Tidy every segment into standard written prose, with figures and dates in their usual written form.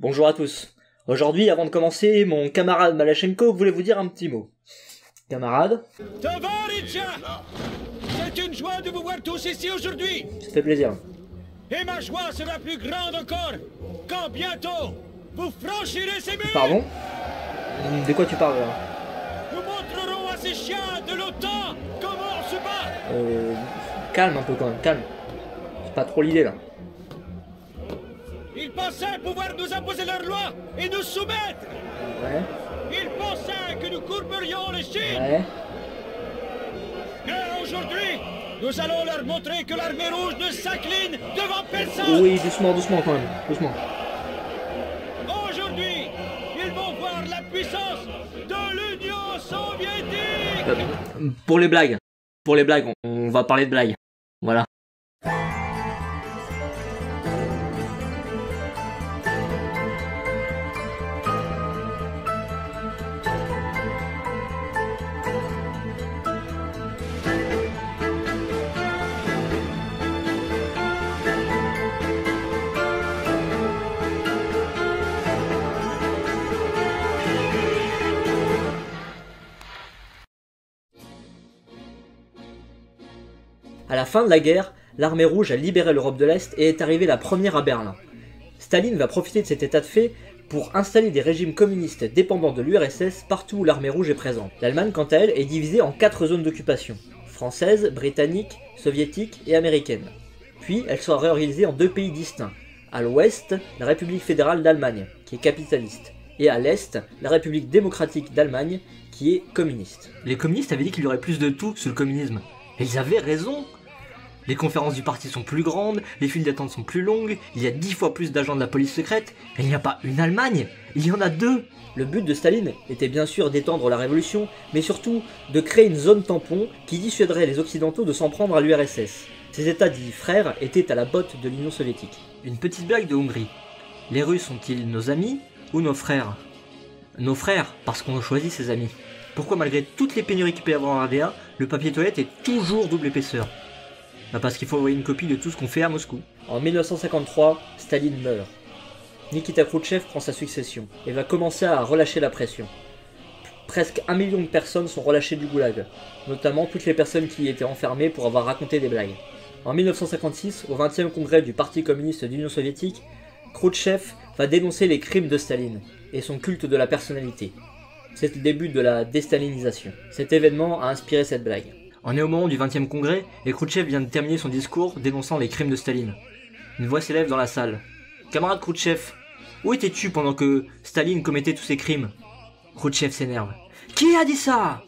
Bonjour à tous. Aujourd'hui, avant de commencer, mon camarade Malachenko voulait vous dire un petit mot. Camarade? Tovaritcha! C'est une joie de vous voir tous ici aujourd'hui! Ça fait plaisir. Et ma joie sera plus grande encore quand bientôt vous franchirez ces murs! Pardon? De quoi tu parles là? Nous montrerons à ces chiens de l'OTAN comment on se bat! Calme un peu quand même, calme. C'est pas trop l'idée là. Ils pensaient pouvoir nous imposer leurs lois et nous soumettre! Ouais, Ils pensaient que nous courberions les Chines! ouais. Mais aujourd'hui, nous allons leur montrer que l'armée rouge ne s'incline devant personne! Oui, doucement quand même, doucement. Aujourd'hui, ils vont voir la puissance de l'Union soviétique! Pour les blagues, on va parler de blagues. Voilà. À la fin de la guerre, l'armée rouge a libéré l'Europe de l'Est et est arrivée la première à Berlin. Staline va profiter de cet état de fait pour installer des régimes communistes dépendants de l'URSS partout où l'armée rouge est présente. L'Allemagne, quant à elle, est divisée en 4 zones d'occupation, française, britannique, soviétique et américaine. Puis elle sera réorganisée en 2 pays distincts. À l'ouest, la République fédérale d'Allemagne, qui est capitaliste, et à l'est, la République démocratique d'Allemagne, qui est communiste. Les communistes avaient dit qu'il y aurait plus de tout sous le communisme. Et ils avaient raison. Les conférences du parti sont plus grandes, les files d'attente sont plus longues, il y a 10 fois plus d'agents de la police secrète, et il n'y a pas une Allemagne, il y en a 2. Le but de Staline était bien sûr d'étendre la révolution, mais surtout de créer une zone tampon qui dissuaderait les Occidentaux de s'en prendre à l'URSS. Ces États dits frères étaient à la botte de l'Union soviétique. Une petite blague de Hongrie. Les Russes sont-ils nos amis ou nos frères? Nos frères, parce qu'on choisit ses amis. Pourquoi malgré toutes les pénuries qu'il peut y avoir en RDA, le papier toilette est toujours double épaisseur? Bah parce qu'il faut envoyer une copie de tout ce qu'on fait à Moscou. En 1953, Staline meurt. Nikita Khrouchtchev prend sa succession et va commencer à relâcher la pression. Presque 1 million de personnes sont relâchées du goulag, notamment toutes les personnes qui y étaient enfermées pour avoir raconté des blagues. En 1956, au 20e congrès du Parti communiste d'Union soviétique, Khrouchtchev va dénoncer les crimes de Staline et son culte de la personnalité. C'est le début de la déstalinisation. Cet événement a inspiré cette blague. On est au moment du 20e congrès et Khrouchtchev vient de terminer son discours dénonçant les crimes de Staline. Une voix s'élève dans la salle. Camarade Khrouchtchev, où étais-tu pendant que Staline commettait tous ces crimes? Khrouchtchev s'énerve. Qui a dit ça?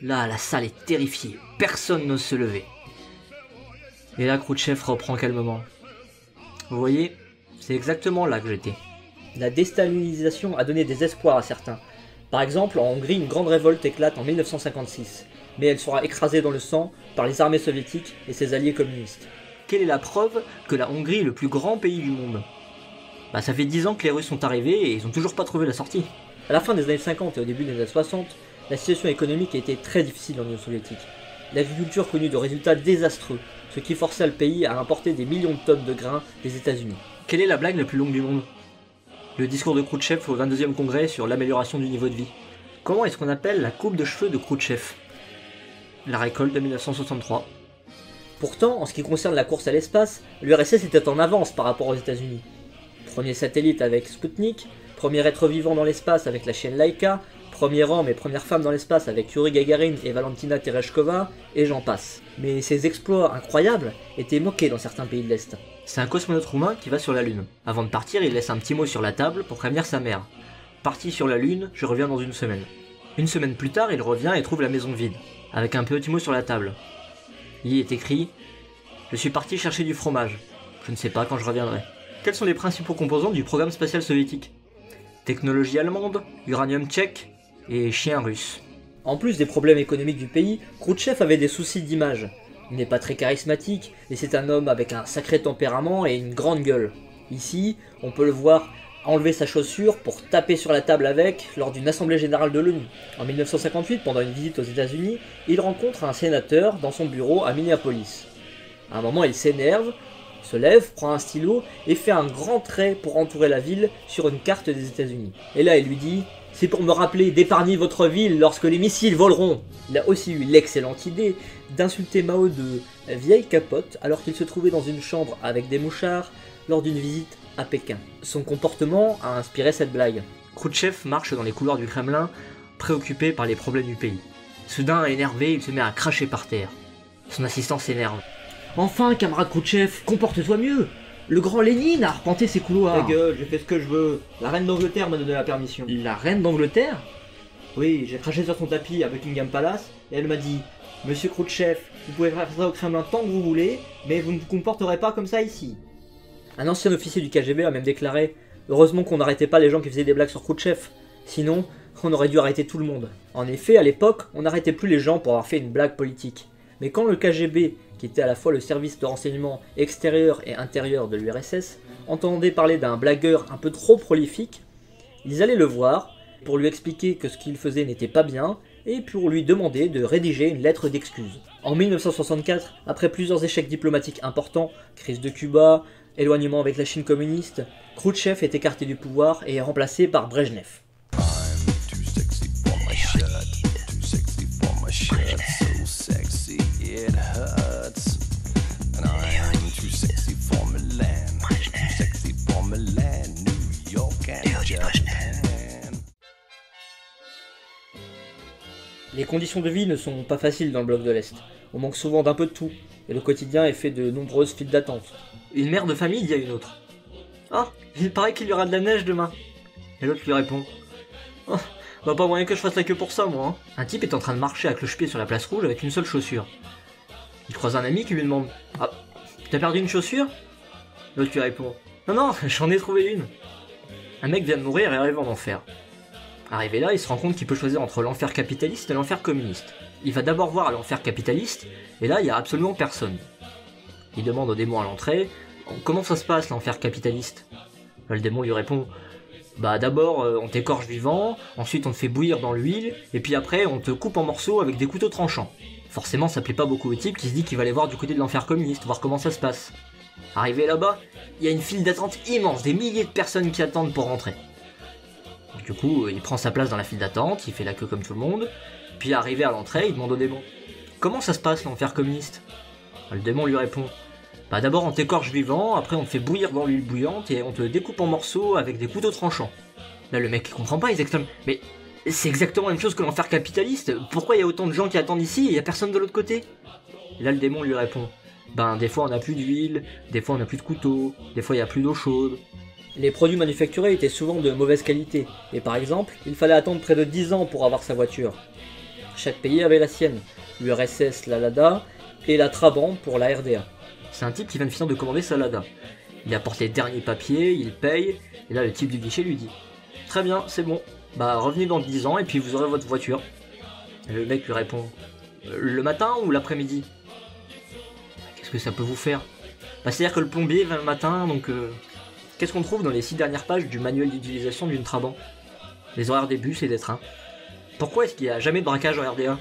Là, la salle est terrifiée. Personne n'ose se lever. Et là, Khrouchtchev reprend calmement. Vous voyez, c'est exactement là que j'étais. La déstalinisation a donné des espoirs à certains. Par exemple, en Hongrie, une grande révolte éclate en 1956. Mais elle sera écrasée dans le sang par les armées soviétiques et ses alliés communistes. Quelle est la preuve que la Hongrie est le plus grand pays du monde? Bah ça fait 10 ans que les Russes sont arrivés et ils ont toujours pas trouvé la sortie. À la fin des années 50 et au début des années 60, la situation économique a été très difficile en Union soviétique. L'agriculture connut de résultats désastreux, ce qui forçait le pays à importer des millions de tonnes de grains des États-Unis. Quelle est la blague la plus longue du monde? Le discours de Khrouchtchev au 22e congrès sur l'amélioration du niveau de vie. Comment est-ce qu'on appelle la coupe de cheveux de Khrouchtchev? La récolte de 1963. Pourtant, en ce qui concerne la course à l'espace, l'URSS était en avance par rapport aux États-Unis. Premier satellite avec Sputnik, premier être vivant dans l'espace avec la chaîne Laika, premier homme et première femme dans l'espace avec Yuri Gagarin et Valentina Tereshkova, et j'en passe. Mais ces exploits incroyables étaient moqués dans certains pays de l'Est. C'est un cosmonaute roumain qui va sur la Lune. Avant de partir, il laisse un petit mot sur la table pour prévenir sa mère. Parti sur la Lune, je reviens dans une semaine. Une semaine plus tard, il revient et trouve la maison vide, avec un petit mot sur la table. Il y est écrit « Je suis parti chercher du fromage. Je ne sais pas quand je reviendrai. » Quels sont les principaux composants du programme spatial soviétique? Technologie allemande, uranium tchèque et chien russe. En plus des problèmes économiques du pays, Khrouchtchev avait des soucis d'image. Il n'est pas très charismatique, et c'est un homme avec un sacré tempérament et une grande gueule. Ici, on peut le voir enlever sa chaussure pour taper sur la table avec lors d'une assemblée générale de l'ONU. En 1958, pendant une visite aux États-Unis, il rencontre un sénateur dans son bureau à Minneapolis. À un moment, il s'énerve se lève, prend un stylo et fait un grand trait pour entourer la ville sur une carte des États-Unis. Et là, il lui dit « C'est pour me rappeler d'épargner votre ville lorsque les missiles voleront !» Il a aussi eu l'excellente idée d'insulter Mao de « vieille capote » alors qu'il se trouvait dans une chambre avec des mouchards lors d'une visite à Pékin. Son comportement a inspiré cette blague. Khrouchtchev marche dans les couloirs du Kremlin, préoccupé par les problèmes du pays. Soudain, énervé, il se met à cracher par terre. Son assistant s'énerve. « Enfin, camarade Khrouchtchev, comporte-toi mieux! Le grand Lénine a arpenté ses couloirs. »« Ta gueule, j'ai fait ce que je veux. La reine d'Angleterre m'a donné la permission. »« La reine d'Angleterre ?»« Oui, j'ai craché sur son tapis à Buckingham Palace, et elle m'a dit « Monsieur Khrouchtchev, vous pouvez faire ça au Kremlin tant que vous voulez, mais vous ne vous comporterez pas comme ça ici. » Un ancien officier du KGB a même déclaré « Heureusement qu'on n'arrêtait pas les gens qui faisaient des blagues sur Khrouchtchev, sinon on aurait dû arrêter tout le monde. » En effet, à l'époque, on n'arrêtait plus les gens pour avoir fait une blague politique. Mais quand le KGB, qui était à la fois le service de renseignement extérieur et intérieur de l'URSS, entendait parler d'un blagueur un peu trop prolifique, ils allaient le voir pour lui expliquer que ce qu'il faisait n'était pas bien et pour lui demander de rédiger une lettre d'excuse. En 1964, après plusieurs échecs diplomatiques importants, crise de Cuba, éloignement avec la Chine communiste, Khrouchtchev est écarté du pouvoir et est remplacé par Brejnev. Les conditions de vie ne sont pas faciles dans le bloc de l'Est. On manque souvent d'un peu de tout, et le quotidien est fait de nombreuses files d'attente. Une mère de famille dit à une autre « Ah, il paraît qu'il y aura de la neige demain !» Et l'autre lui répond « Oh, bah pas moyen que je fasse la queue pour ça, moi. » Un type est en train de marcher à cloche-pied sur la place rouge avec une seule chaussure. Il croise un ami qui lui demande « Ah, t'as perdu une chaussure ?» L'autre lui répond « Non, non, j'en ai trouvé une. » Un mec vient de mourir et arrive en enfer. Arrivé là, il se rend compte qu'il peut choisir entre l'enfer capitaliste et l'enfer communiste. Il va d'abord voir à l'enfer capitaliste, et là, il n'y a absolument personne. Il demande au démon à l'entrée « Comment ça se passe, l'enfer capitaliste ?» Le démon lui répond « Bah d'abord, on t'écorche vivant, ensuite on te fait bouillir dans l'huile, et puis après, on te coupe en morceaux avec des couteaux tranchants. » Forcément, ça plaît pas beaucoup au type qui se dit qu'il va aller voir du côté de l'enfer communiste, voir comment ça se passe. Arrivé là-bas, il y a une file d'attente immense, des milliers de personnes qui attendent pour rentrer. Du coup, il prend sa place dans la file d'attente, il fait la queue comme tout le monde, puis arrivé à l'entrée, il demande au démon « Comment ça se passe l'enfer communiste ?» Le démon lui répond « Bah d'abord on t'écorche vivant, après on te fait bouillir dans l'huile bouillante et on te découpe en morceaux avec des couteaux tranchants. » Là le mec il comprend pas, il s'exclame « Mais c'est exactement la même chose que l'enfer capitaliste, pourquoi il y a autant de gens qui attendent ici et il y a personne de l'autre côté ?» Et là le démon lui répond « Ben des fois on a plus d'huile, des fois on a plus de couteaux, des fois il y a plus d'eau chaude. » Les produits manufacturés étaient souvent de mauvaise qualité, et par exemple, il fallait attendre près de 10 ans pour avoir sa voiture. Chaque pays avait la sienne, l'URSS la Lada, et la Trabant pour la RDA. C'est un type qui vient de finir de commander sa Lada. Il apporte les derniers papiers, il paye, et là le type du guichet lui dit « Très bien, c'est bon, bah revenez dans 10 ans et puis vous aurez votre voiture. » Et le mec lui répond « Le matin ou l'après-midi ?»« Qu'est-ce que ça peut vous faire ?»« Bah c'est-à-dire que le plombier vient le matin, donc... Qu'est-ce qu'on trouve dans les 6 dernières pages du manuel d'utilisation d'une Trabant? Les horaires des bus et des trains. Pourquoi est-ce qu'il n'y a jamais de braquage en RDA?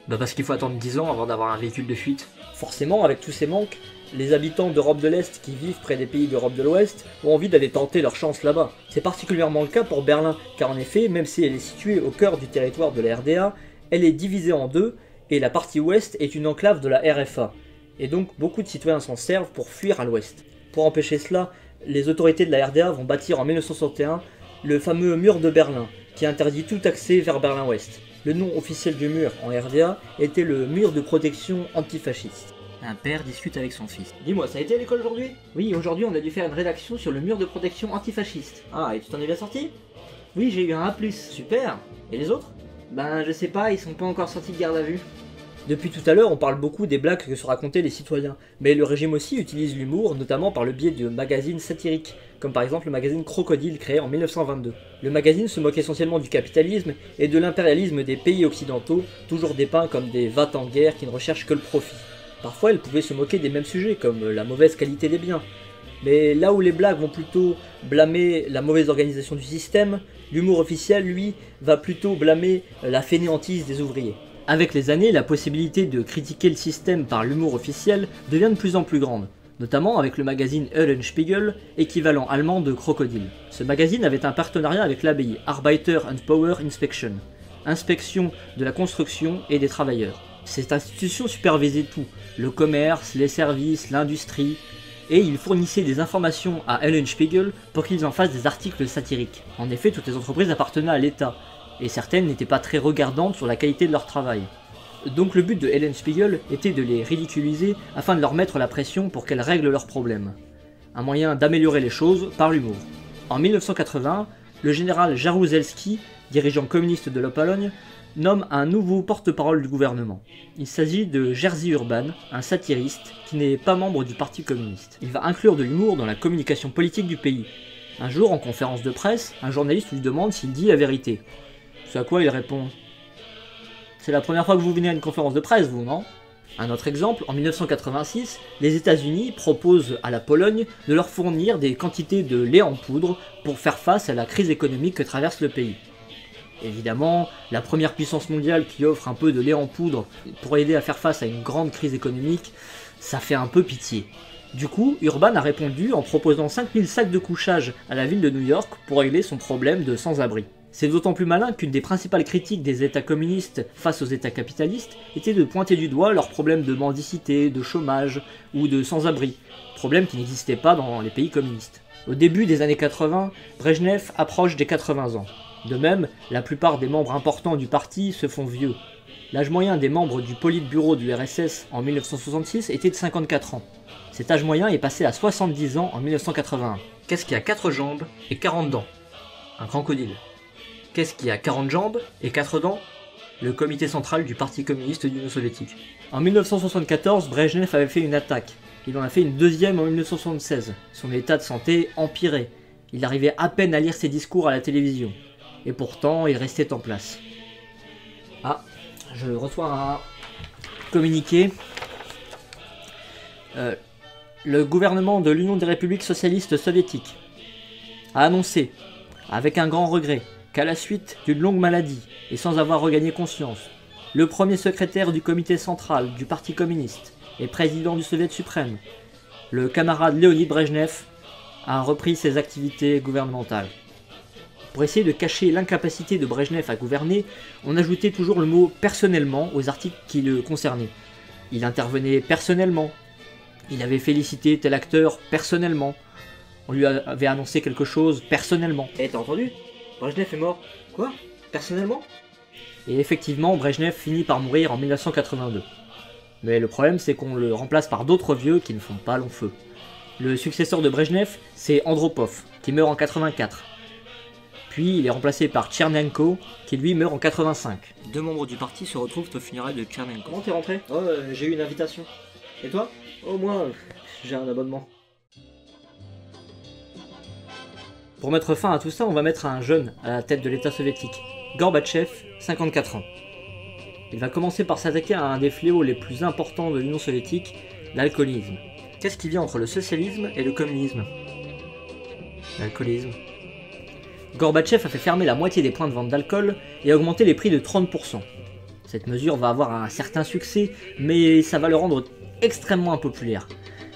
Bah parce qu'il faut attendre 10 ans avant d'avoir un véhicule de fuite. Forcément, avec tous ces manques, les habitants d'Europe de l'Est qui vivent près des pays d'Europe de l'Ouest ont envie d'aller tenter leur chance là-bas. C'est particulièrement le cas pour Berlin, car en effet, même si elle est située au cœur du territoire de la RDA, elle est divisée en deux, et la partie ouest est une enclave de la RFA. Et donc beaucoup de citoyens s'en servent pour fuir à l'ouest. Pour empêcher cela, les autorités de la RDA vont bâtir en 1961 le fameux mur de Berlin, qui interdit tout accès vers Berlin-Ouest. Le nom officiel du mur en RDA était le mur de protection antifasciste. Un père discute avec son fils. Dis-moi, ça a été à l'école aujourd'hui? Oui, aujourd'hui on a dû faire une rédaction sur le mur de protection antifasciste. Ah, et tu t'en es bien sorti? Oui, j'ai eu un A+. Super. Et les autres? Ben, je sais pas, ils sont pas encore sortis de garde à vue. Depuis tout à l'heure, on parle beaucoup des blagues que se racontaient les citoyens, mais le régime aussi utilise l'humour, notamment par le biais de magazines satiriques, comme par exemple le magazine Crocodile créé en 1922. Le magazine se moque essentiellement du capitalisme et de l'impérialisme des pays occidentaux, toujours dépeints comme des vats en guerre qui ne recherchent que le profit. Parfois, elle pouvait se moquer des mêmes sujets, comme la mauvaise qualité des biens. Mais là où les blagues vont plutôt blâmer la mauvaise organisation du système, l'humour officiel, lui, va plutôt blâmer la fainéantise des ouvriers. Avec les années, la possibilité de critiquer le système par l'humour officiel devient de plus en plus grande. notamment avec le magazine Eulenspiegel, équivalent allemand de Crocodile. Ce magazine avait un partenariat avec l'ABI, Arbeiter and Power Inspection, inspection de la construction et des travailleurs. Cette institution supervisait tout, le commerce, les services, l'industrie, et il fournissait des informations à Eulenspiegel pour qu'ils en fassent des articles satiriques. En effet, toutes les entreprises appartenaient à l'État, et certaines n'étaient pas très regardantes sur la qualité de leur travail. Donc le but de Eulenspiegel était de les ridiculiser afin de leur mettre la pression pour qu'elles règlent leurs problèmes. Un moyen d'améliorer les choses par l'humour. En 1980, le général Jaruzelski, dirigeant communiste de la Pologne, nomme un nouveau porte-parole du gouvernement. Il s'agit de Jerzy Urban, un satiriste qui n'est pas membre du Parti communiste. Il va inclure de l'humour dans la communication politique du pays. Un jour, en conférence de presse, un journaliste lui demande s'il dit la vérité. Ce à quoi il répond « C'est la première fois que vous venez à une conférence de presse, vous, non ?» Un autre exemple, en 1986, les États-Unis proposent à la Pologne de leur fournir des quantités de lait en poudre pour faire face à la crise économique que traverse le pays. Évidemment, la première puissance mondiale qui offre un peu de lait en poudre pour aider à faire face à une grande crise économique, ça fait un peu pitié. Du coup, Urban a répondu en proposant 5000 sacs de couchage à la ville de New York pour régler son problème de sans-abri. C'est d'autant plus malin qu'une des principales critiques des États communistes face aux États capitalistes était de pointer du doigt leurs problèmes de mendicité, de chômage ou de sans-abri, problèmes qui n'existaient pas dans les pays communistes. Au début des années 80, Brejnev approche des 80 ans. De même, la plupart des membres importants du parti se font vieux. L'âge moyen des membres du Politburo du RSS en 1966 était de 54 ans. Cet âge moyen est passé à 70 ans en 1981. Qu'est-ce qui a 4 jambes et 40 dents? Un crocodile. Qu'est-ce qui a 40 jambes et 4 dents? Le comité central du Parti communiste d'Union soviétique. En 1974, Brejnev avait fait une attaque. Il en a fait une deuxième en 1976. Son état de santé empirait. Il arrivait à peine à lire ses discours à la télévision. Et pourtant, il restait en place. Ah, je reçois un communiqué. Le gouvernement de l'Union des républiques socialistes soviétiques a annoncé, avec un grand regret, qu'à la suite d'une longue maladie et sans avoir regagné conscience, le premier secrétaire du comité central du Parti communiste et président du Soviet suprême, le camarade Léonid Brejnev, a repris ses activités gouvernementales. Pour essayer de cacher l'incapacité de Brejnev à gouverner, on ajoutait toujours le mot « personnellement » aux articles qui le concernaient. Il intervenait personnellement. Il avait félicité tel acteur personnellement. On lui avait annoncé quelque chose personnellement. Eh, t'as entendu? Brejnev est mort. Quoi? Personnellement? Et effectivement, Brejnev finit par mourir en 1982. Mais le problème, c'est qu'on le remplace par d'autres vieux qui ne font pas long feu. Le successeur de Brejnev, c'est Andropov, qui meurt en 84. Puis il est remplacé par Tchernenko, qui lui meurt en 85. 2 membres du parti se retrouvent au funérailles de Tchernenko. Comment t'es rentré? Oh, j'ai eu une invitation. Et toi? Oh, moi, j'ai un abonnement. Pour mettre fin à tout ça, on va mettre un jeune à la tête de l'État soviétique, Gorbatchev, 54 ans. Il va commencer par s'attaquer à un des fléaux les plus importants de l'Union soviétique, l'alcoolisme. Qu'est-ce qui vient entre le socialisme et le communisme? L'alcoolisme. Gorbatchev a fait fermer la moitié des points de vente d'alcool et a augmenté les prix de 30%. Cette mesure va avoir un certain succès, mais ça va le rendre extrêmement impopulaire,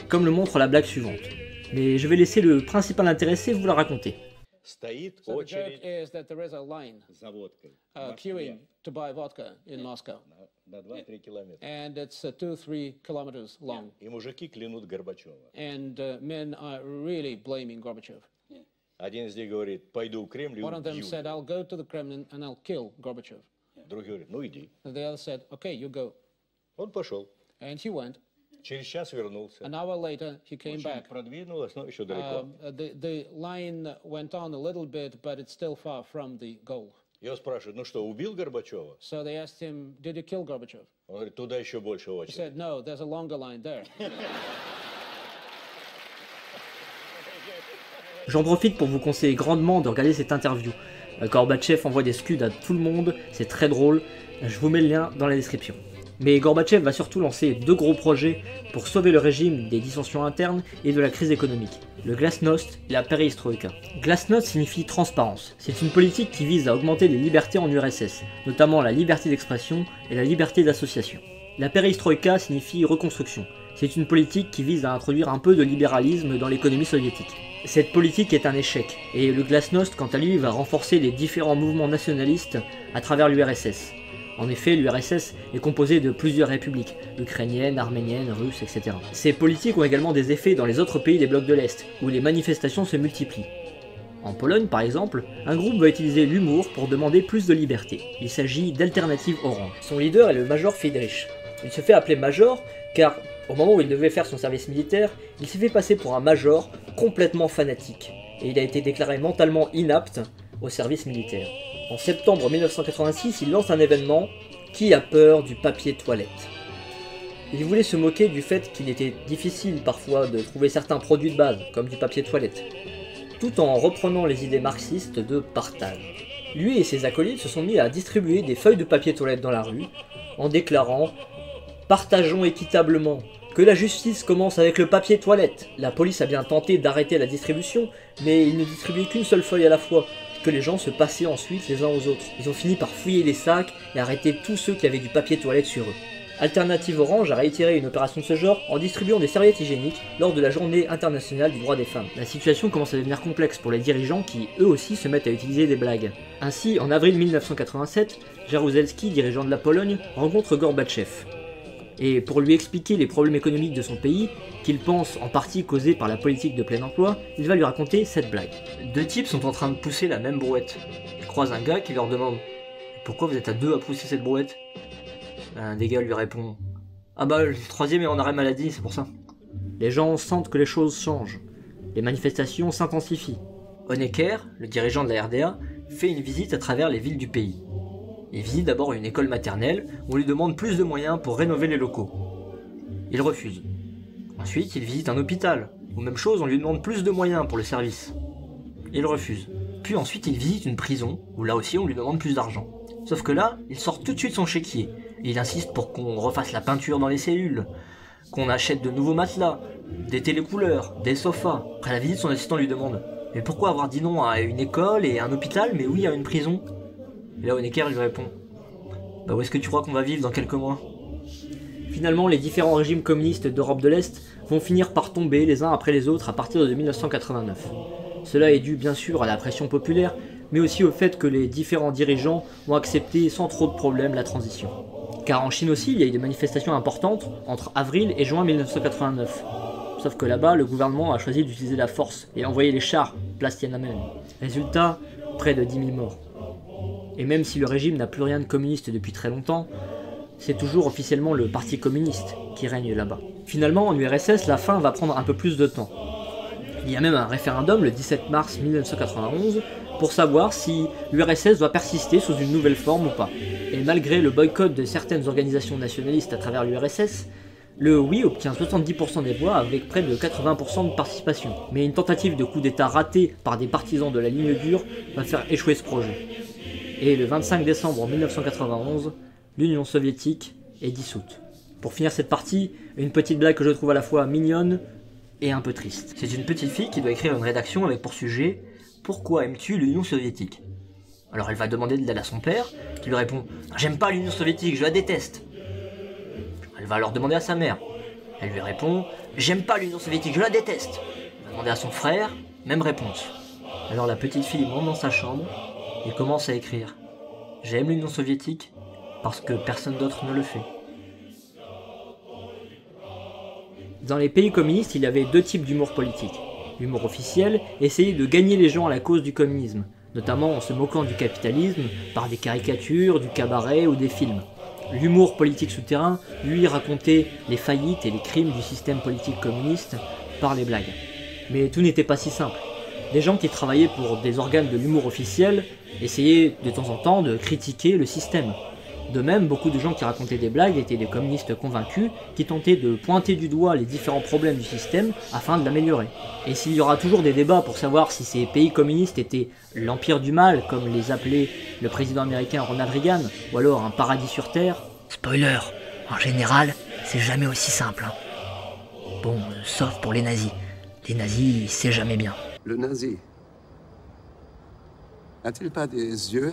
comme le montre la blague suivante. Mais je vais laisser le principal intéressé vous la raconter. Стоит So the очередь joke is that there is a line за водкой. queuing to buy vodka in Moscow, На 2-3 километра. and it's 2-3 kilometers long. И мужики клянут Горбачева. And men are really blaming Gorbachev. Один из них говорит, пойду в Кремль и One of them убью. said, "I'll go to the Kremlin and I'll kill Gorbachev." Другой говорит, ну иди. And the other said, "Okay, you go." Он пошел. And he went. Через час вернулся. An hour later, he came Очень back. продвинулось, но еще далеко. The line went on a little bit, but it's still far from the goal. Его спрашивают, ну что, убил Горбачева? So they asked him, "Did you kill Gorbachev?" Он говорит, туда еще больше He очередь. said, "No, there's a longer line there." J'en profite pour vous conseiller grandement de regarder cette interview. Gorbatchev envoie des scuds à tout le monde, c'est très drôle, je vous mets le lien dans la description. Mais Gorbatchev va surtout lancer 2 gros projets pour sauver le régime des dissensions internes et de la crise économique. Le Glasnost et la Perestroïka. Glasnost signifie transparence. C'est une politique qui vise à augmenter les libertés en URSS, notamment la liberté d'expression et la liberté d'association. La Perestroïka signifie reconstruction. C'est une politique qui vise à introduire un peu de libéralisme dans l'économie soviétique. Cette politique est un échec, et le glasnost, quant à lui, va renforcer les différents mouvements nationalistes à travers l'URSS. En effet, l'URSS est composée de plusieurs républiques, ukrainiennes, arméniennes, russes, etc. Ces politiques ont également des effets dans les autres pays des blocs de l'Est, où les manifestations se multiplient. En Pologne, par exemple, un groupe va utiliser l'humour pour demander plus de liberté. Il s'agit d'Alternative Orange. Son leader est le Major Friedrich. Il se fait appeler Major car, au moment où il devait faire son service militaire, il s'est fait passer pour un major complètement fanatique, et il a été déclaré mentalement inapte au service militaire. En septembre 1986, il lance un événement qui a peur du papier toilette. Il voulait se moquer du fait qu'il était difficile parfois de trouver certains produits de base, comme du papier toilette, tout en reprenant les idées marxistes de partage. Lui et ses acolytes se sont mis à distribuer des feuilles de papier toilette dans la rue, en déclarant « Partageons équitablement, que la justice commence avec le papier toilette ». La police a bien tenté d'arrêter la distribution, mais ils ne distribuaient qu'une seule feuille à la fois, que les gens se passaient ensuite les uns aux autres. Ils ont fini par fouiller les sacs et arrêter tous ceux qui avaient du papier toilette sur eux. Alternative Orange a réitéré une opération de ce genre en distribuant des serviettes hygiéniques lors de la journée internationale du droit des femmes. La situation commence à devenir complexe pour les dirigeants qui, eux aussi, se mettent à utiliser des blagues. Ainsi, en avril 1987, Jaruzelski, dirigeant de la Pologne, rencontre Gorbatchev. Et pour lui expliquer les problèmes économiques de son pays, qu'il pense en partie causés par la politique de plein emploi, il va lui raconter cette blague. Deux types sont en train de pousser la même brouette. Ils croisent un gars qui leur demande « Pourquoi vous êtes à deux à pousser cette brouette ?» Un des gars lui répond « Ah bah le troisième est en arrêt maladie, c'est pour ça. » Les gens sentent que les choses changent. Les manifestations s'intensifient. Honecker, le dirigeant de la RDA, fait une visite à travers les villes du pays. Il visite d'abord une école maternelle où on lui demande plus de moyens pour rénover les locaux. Il refuse. Ensuite, il visite un hôpital où, même chose, on lui demande plus de moyens pour le service. Il refuse. Puis ensuite, il visite une prison où là aussi on lui demande plus d'argent. Sauf que là, il sort tout de suite son chéquier. Il insiste pour qu'on refasse la peinture dans les cellules, qu'on achète de nouveaux matelas, des télécouleurs, des sofas. Après la visite, son assistant lui demande « Mais pourquoi avoir dit non à une école et un hôpital, mais oui à une prison ?» Et là, Honecker lui répond « Bah où est-ce que tu crois qu'on va vivre dans quelques mois ?» Finalement, les différents régimes communistes d'Europe de l'Est vont finir par tomber les uns après les autres à partir de 1989. Cela est dû bien sûr à la pression populaire, mais aussi au fait que les différents dirigeants ont accepté sans trop de problèmes la transition. Car en Chine aussi, il y a eu des manifestations importantes entre avril et juin 1989. Sauf que là-bas, le gouvernement a choisi d'utiliser la force et envoyer les chars place Tiananmen. Résultat, près de 10 000 morts. Et même si le régime n'a plus rien de communiste depuis très longtemps, c'est toujours officiellement le parti communiste qui règne là-bas. Finalement, en URSS, la fin va prendre un peu plus de temps. Il y a même un référendum le 17 mars 1991 pour savoir si l'URSS doit persister sous une nouvelle forme ou pas. Et malgré le boycott de certaines organisations nationalistes à travers l'URSS, le oui obtient 70% des voix avec près de 80% de participation. Mais une tentative de coup d'état ratée par des partisans de la ligne dure va faire échouer ce projet. Et le 25 décembre 1991, l'Union soviétique est dissoute. Pour finir cette partie, une petite blague que je trouve à la fois mignonne et un peu triste. C'est une petite fille qui doit écrire une rédaction avec pour sujet « Pourquoi aimes-tu l'Union soviétique ?» Alors elle va demander de l'aide à son père, qui lui répond « J'aime pas l'Union soviétique, je la déteste !» Elle va alors demander à sa mère. Elle lui répond « J'aime pas l'Union soviétique, je la déteste !» Elle va demander à son frère, même réponse. Alors la petite fille monte dans sa chambre et commence à écrire « J'aime l'Union soviétique parce que personne d'autre ne le fait. » Dans les pays communistes, il y avait deux types d'humour politique. L'humour officiel essayait de gagner les gens à la cause du communisme, notamment en se moquant du capitalisme par des caricatures, du cabaret ou des films. L'humour politique souterrain, lui, racontait les faillites et les crimes du système politique communiste par les blagues. Mais tout n'était pas si simple. Des gens qui travaillaient pour des organes de l'humour officiel essayaient de temps en temps de critiquer le système. De même, beaucoup de gens qui racontaient des blagues étaient des communistes convaincus qui tentaient de pointer du doigt les différents problèmes du système afin de l'améliorer. Et s'il y aura toujours des débats pour savoir si ces pays communistes étaient l'empire du mal, comme les appelait le président américain Ronald Reagan, ou alors un paradis sur Terre... Spoiler, en général, c'est jamais aussi simple. Hein. Bon, sauf pour les nazis. Les nazis, c'est jamais bien. Le nazi a-t-il pas des yeux?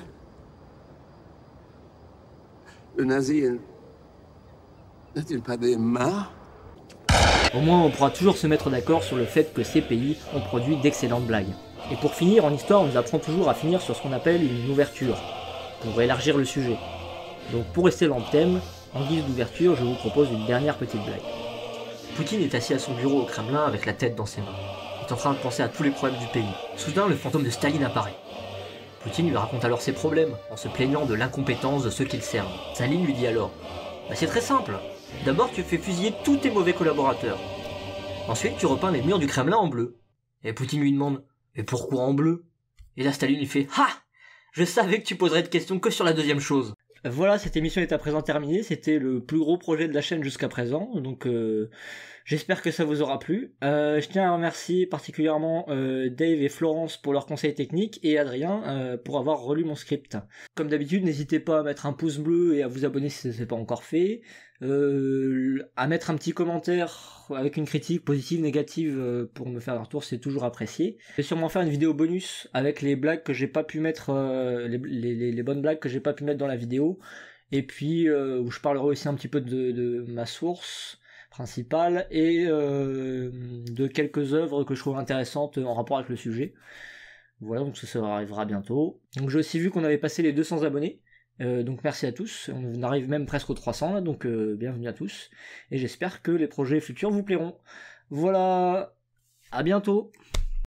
Le nazi n'a-t-il pas des mains? Au moins on pourra toujours se mettre d'accord sur le fait que ces pays ont produit d'excellentes blagues. Et pour finir, en histoire, on nous apprend toujours à finir sur ce qu'on appelle une ouverture, pour élargir le sujet. Donc pour rester dans le thème, en guise d'ouverture, je vous propose une dernière petite blague. Poutine est assis à son bureau au Kremlin avec la tête dans ses mains. Il est en train de penser à tous les problèmes du pays. Soudain, le fantôme de Staline apparaît. Poutine lui raconte alors ses problèmes, en se plaignant de l'incompétence de ceux qui le servent. Staline lui dit alors « Bah c'est très simple. D'abord tu fais fusiller tous tes mauvais collaborateurs. Ensuite tu repeins les murs du Kremlin en bleu. » Et Poutine lui demande « Mais pourquoi en bleu ?» Et là Staline lui fait « Ha ! Je savais que tu poserais de questions que sur la deuxième chose. » Voilà, cette émission est à présent terminée, c'était le plus gros projet de la chaîne jusqu'à présent, donc j'espère que ça vous aura plu. Je tiens à remercier particulièrement Dave et Florence pour leurs conseils techniques, et Adrien pour avoir relu mon script. Comme d'habitude, n'hésitez pas à mettre un pouce bleu et à vous abonner si ce n'est pas encore fait, à mettre un petit commentaire avec une critique positive, négative, pour me faire un retour, c'est toujours apprécié. Je vais sûrement faire une vidéo bonus avec les blagues que j'ai pas pu mettre, les bonnes blagues que j'ai pas pu mettre dans la vidéo, et puis où je parlerai aussi un petit peu de ma source principale et de quelques œuvres que je trouve intéressantes en rapport avec le sujet. Voilà, donc ça arrivera bientôt. Donc j'ai aussi vu qu'on avait passé les 200 abonnés. Donc merci à tous, on arrive même presque aux 300 là, donc bienvenue à tous, et j'espère que les projets futurs vous plairont. Voilà, à bientôt.